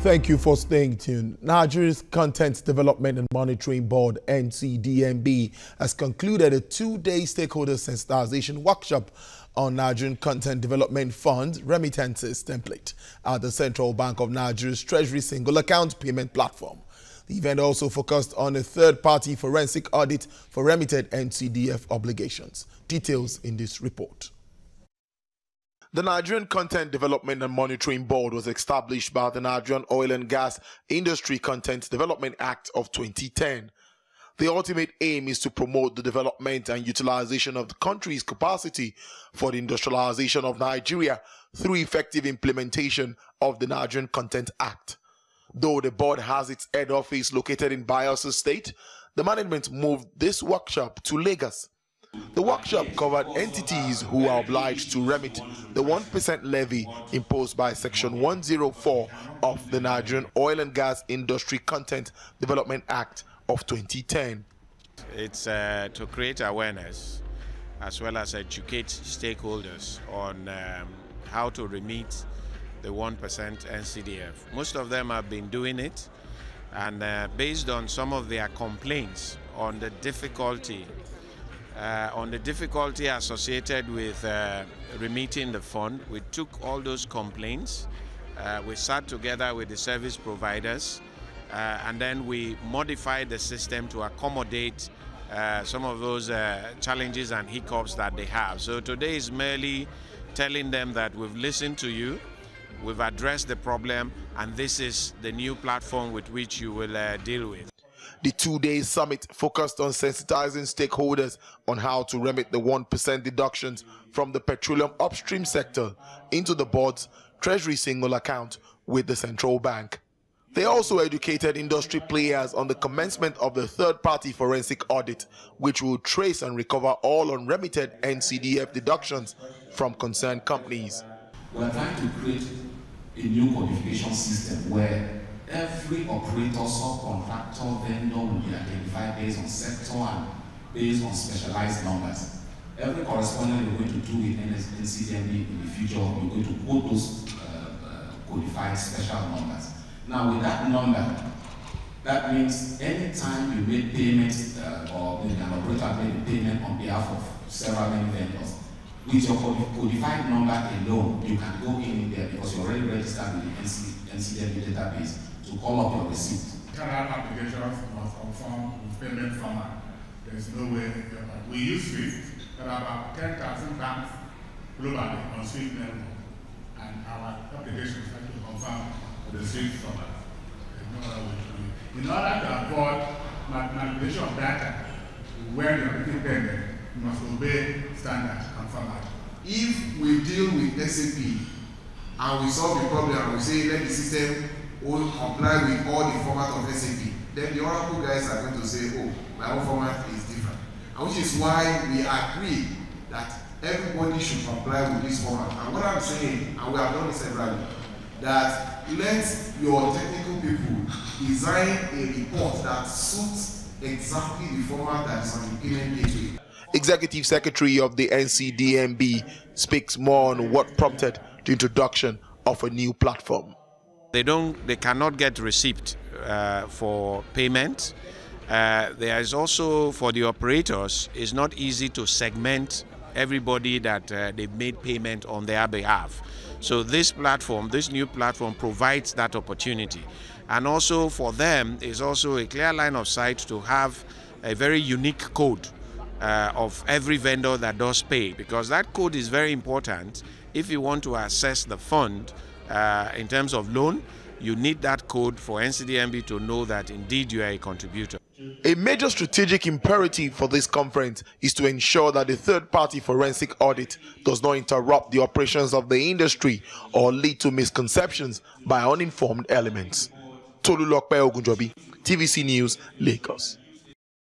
Thank you for staying tuned. Nigeria's Content Development and Monitoring Board, NCDMB, has concluded a two-day stakeholder sensitization workshop on Nigerian Content Development Fund remittances template at the Central Bank of Nigeria's Treasury Single Account Payment Platform. The event also focused on a third-party forensic audit for remitted NCDF obligations. Details in this report. The Nigerian Content Development and Monitoring Board was established by the Nigerian Oil and Gas Industry Content Development Act of 2010. The ultimate aim is to promote the development and utilization of the country's capacity for the industrialization of Nigeria through effective implementation of the Nigerian Content Act. Though the board has its head office located in Bayelsa State, the management moved this workshop to Lagos. The workshop covered entities who are obliged to remit the 1% levy imposed by Section 104 of the Nigerian Oil and Gas Industry Content Development Act of 2010. It's to create awareness as well as educate stakeholders on how to remit the 1% NCDF. Most of them have been doing it, and based on some of their complaints on the difficulty associated with remitting the fund, we took all those complaints, we sat together with the service providers, and then we modified the system to accommodate some of those challenges and hiccups that they have. So today is merely telling them that we've listened to you, we've addressed the problem, and this is the new platform with which you will deal with. The two-day summit focused on sensitizing stakeholders on how to remit the 1% deductions from the petroleum upstream sector into the board's Treasury Single Account with the Central Bank. They also educated industry players on the commencement of the third-party forensic audit, which will trace and recover all unremitted NCDF deductions from concerned companies. We are trying to create a new codification system where every operator, subcontractor, vendor will be identified based on sector and based on specialized numbers. Every correspondent we're going to do with NCDMB in the future, we're going to quote those codified special numbers. Now with that number, that means anytime you make payments or maybe an operator made a payment on behalf of several vendors, with your codified number alone, you can go in there because you're already registered with the NCDMB database to call up your receipt. Current applications must conform with payment format. There is no way. We use SWIFT. There are about 10,000 banks globally on SWIFT level, and our applications have to conform with the SWIFT format. There is no other way to do it. In order to avoid manipulation of data, when you are making payment, you must obey standards and format. If we deal with SAP and we solve the problem and we say let the system will comply with all the format of SAP, then the Oracle guys are going to say, oh, my own format is different. And which is why we agree that everybody should comply with this format. And what I'm saying, and we have done this severally, that let your technical people design a report that suits exactly the format that is on the payment gateway. Executive Secretary of the NCDMB speaks more on what prompted the introduction of a new platform. They cannot get receipt for payment. There is also, for the operators, it's not easy to segment everybody that they've made payment on their behalf. So this platform, this new platform, provides that opportunity. And also for them, is also a clear line of sight to have a very unique code of every vendor that does pay, because that code is very important. If you want to access the fund in terms of loan, you need that code for NCDMB to know that indeed you are a contributor. A major strategic imperative for this conference is to ensure that the third-party forensic audit does not interrupt the operations of the industry or lead to misconceptions by uninformed elements. Tolulokpe Ogunjobi, TVC News, Lagos.